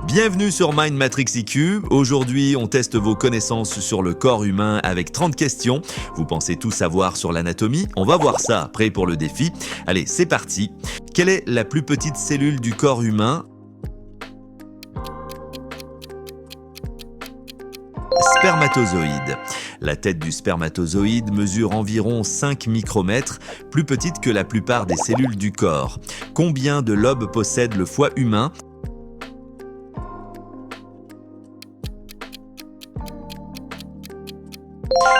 Bienvenue sur Mind Matrix IQ. Aujourd'hui, on teste vos connaissances sur le corps humain avec 30 questions. Vous pensez tout savoir sur l'anatomie? On va voir ça. Prêt pour le défi? Allez, c'est parti. Quelle est la plus petite cellule du corps humain? Spermatozoïde. La tête du spermatozoïde mesure environ 5 micromètres, plus petite que la plupart des cellules du corps. Combien de lobes possède le foie humain?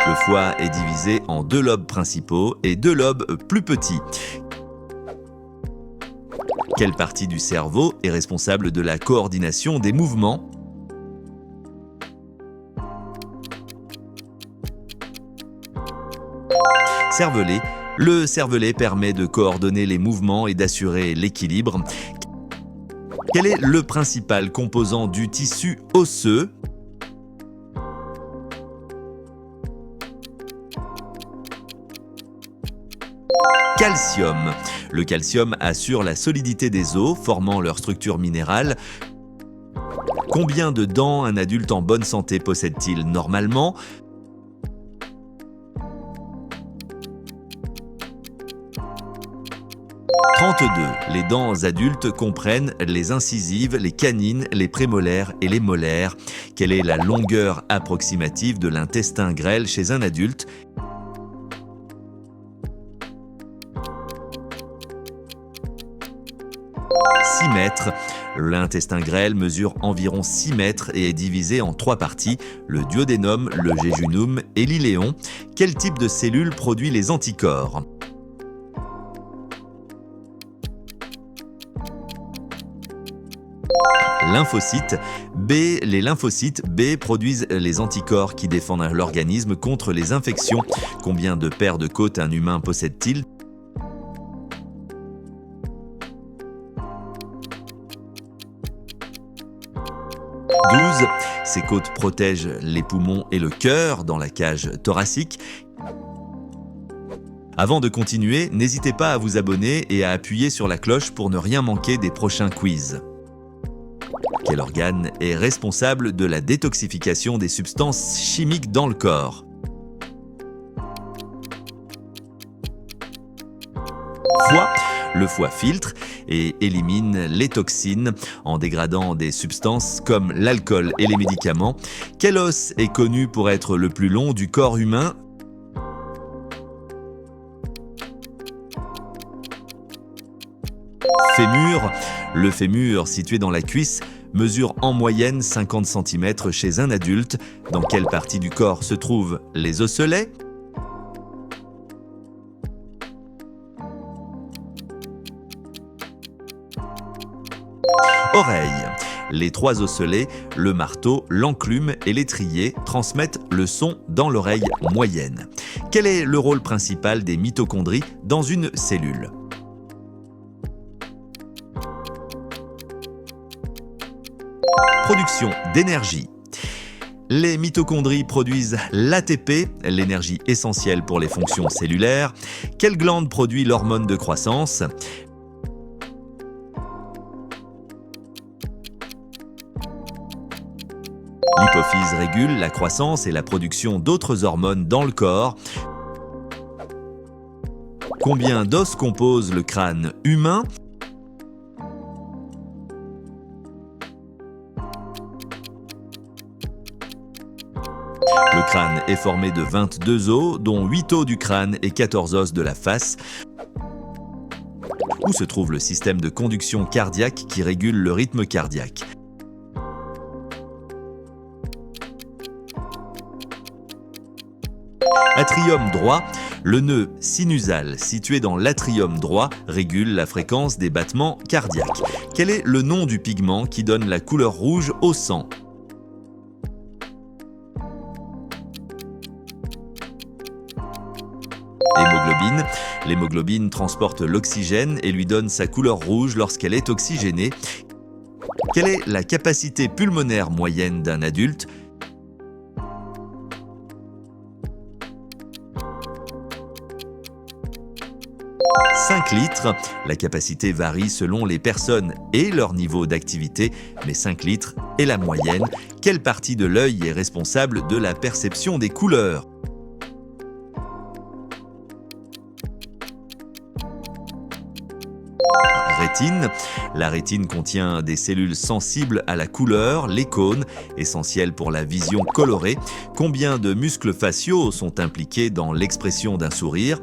Le foie est divisé en 2 lobes principaux et 2 lobes plus petits. Quelle partie du cerveau est responsable de la coordination des mouvements? Cervelet. Le cervelet permet de coordonner les mouvements et d'assurer l'équilibre. Quel est le principal composant du tissu osseux? Calcium. Le calcium assure la solidité des os, formant leur structure minérale. Combien de dents un adulte en bonne santé possède-t-il normalement? 32. Les dents adultes comprennent les incisives, les canines, les prémolaires et les molaires. Quelle est la longueur approximative de l'intestin grêle chez un adulte? 6 mètres. L'intestin grêle mesure environ 6 mètres et est divisé en 3 parties, le duodénum, le jéjunum et l'iléon. Quel type de cellule produit les anticorps? Lymphocytes. Les lymphocytes B produisent les anticorps qui défendent l'organisme contre les infections. Combien de paires de côtes un humain possède-t-il? 12. Ces côtes protègent les poumons et le cœur dans la cage thoracique. Avant de continuer, n'hésitez pas à vous abonner et à appuyer sur la cloche pour ne rien manquer des prochains quiz. Quel organe est responsable de la détoxification des substances chimiques dans le corps? Foie. Le foie filtre et élimine les toxines en dégradant des substances comme l'alcool et les médicaments. Quel os est connu pour être le plus long du corps humain? Fémur. Le fémur, situé dans la cuisse, mesure en moyenne 50 cm chez un adulte. Dans quelle partie du corps se trouvent les osselets? Oreille. Les 3 osselets, le marteau, l'enclume et l'étrier transmettent le son dans l'oreille moyenne. Quel est le rôle principal des mitochondries dans une cellule? Production d'énergie. Les mitochondries produisent l'ATP, l'énergie essentielle pour les fonctions cellulaires. Quelle glande produit l'hormone de croissance? L'hypophyse régule la croissance et la production d'autres hormones dans le corps. Combien d'os compose le crâne humain? Le crâne est formé de 22 os, dont 8 os du crâne et 14 os de la face. Où se trouve le système de conduction cardiaque qui régule le rythme cardiaque? Atrium droit. Le nœud sinusal situé dans l'atrium droit régule la fréquence des battements cardiaques. Quel est le nom du pigment qui donne la couleur rouge au sang? Hémoglobine. L'hémoglobine transporte l'oxygène et lui donne sa couleur rouge lorsqu'elle est oxygénée. Quelle est la capacité pulmonaire moyenne d'un adulte? 5 5 litres. La capacité varie selon les personnes et leur niveau d'activité, mais 5 litres est la moyenne. Quelle partie de l'œil est responsable de la perception des couleurs ? Rétine. La rétine contient des cellules sensibles à la couleur, les cônes, essentiels pour la vision colorée. Combien de muscles faciaux sont impliqués dans l'expression d'un sourire ?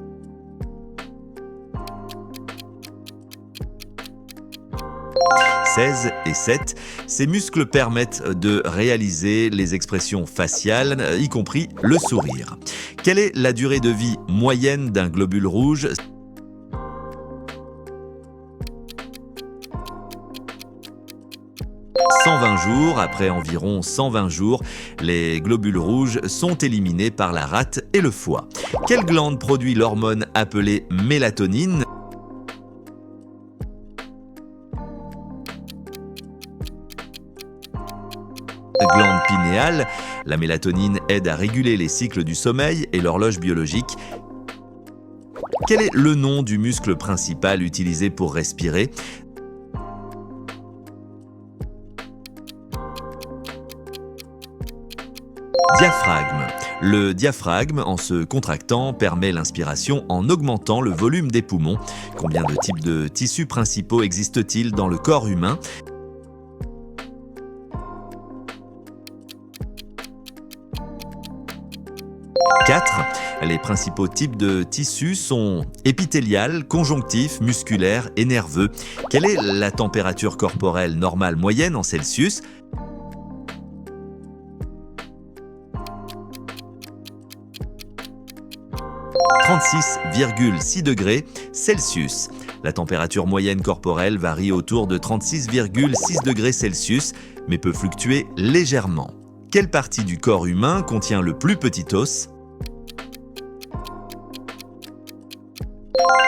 16 et 7. Ces muscles permettent de réaliser les expressions faciales, y compris le sourire. Quelle est la durée de vie moyenne d'un globule rouge ? 120 jours. Après environ 120 jours, les globules rouges sont éliminés par la rate et le foie. Quelle glande produit l'hormone appelée mélatonine ? Glande pinéale. La mélatonine aide à réguler les cycles du sommeil et l'horloge biologique. Quel est le nom du muscle principal utilisé pour respirer ? Diaphragme. Le diaphragme, en se contractant, permet l'inspiration en augmentant le volume des poumons. Combien de types de tissus principaux existent-ils dans le corps humain ? 4. Les principaux types de tissus sont épithélial, conjonctif, musculaire et nerveux. Quelle est la température corporelle normale moyenne en Celsius ? 36,6 degrés Celsius. La température moyenne corporelle varie autour de 36,6 degrés Celsius, mais peut fluctuer légèrement. Quelle partie du corps humain contient le plus petit os ?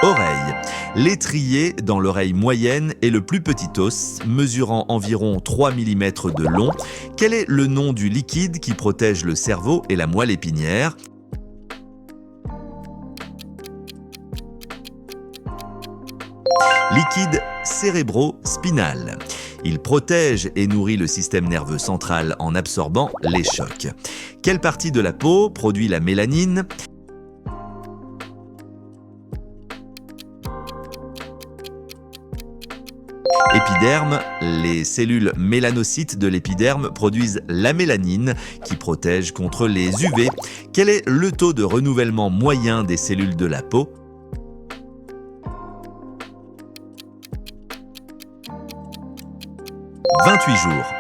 Oreille. L'étrier dans l'oreille moyenne est le plus petit os, mesurant environ 3 mm de long. Quel est le nom du liquide qui protège le cerveau et la moelle épinière ? Liquide cérébro-spinal. Il protège et nourrit le système nerveux central en absorbant les chocs. Quelle partie de la peau produit la mélanine ? Épiderme. Les cellules mélanocytes de l'épiderme produisent la mélanine qui protège contre les UV. Quel est le taux de renouvellement moyen des cellules de la peau ? 28 jours.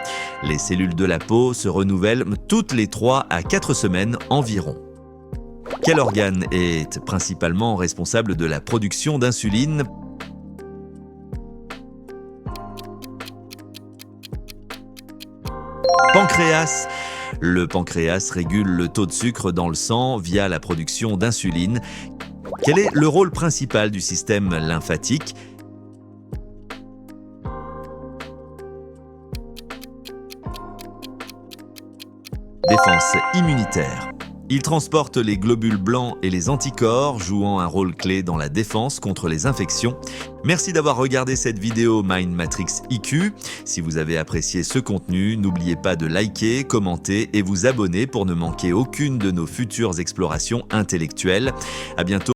Les cellules de la peau se renouvellent toutes les 3 à 4 semaines environ. Quel organe est principalement responsable de la production d'insuline ? Pancréas. Le pancréas régule le taux de sucre dans le sang via la production d'insuline. Quel est le rôle principal du système lymphatique ? Défense immunitaire. Il transporte les globules blancs et les anticorps, jouant un rôle clé dans la défense contre les infections. Merci d'avoir regardé cette vidéo Mind Matrix IQ. Si vous avez apprécié ce contenu, n'oubliez pas de liker, commenter et vous abonner pour ne manquer aucune de nos futures explorations intellectuelles. À bientôt.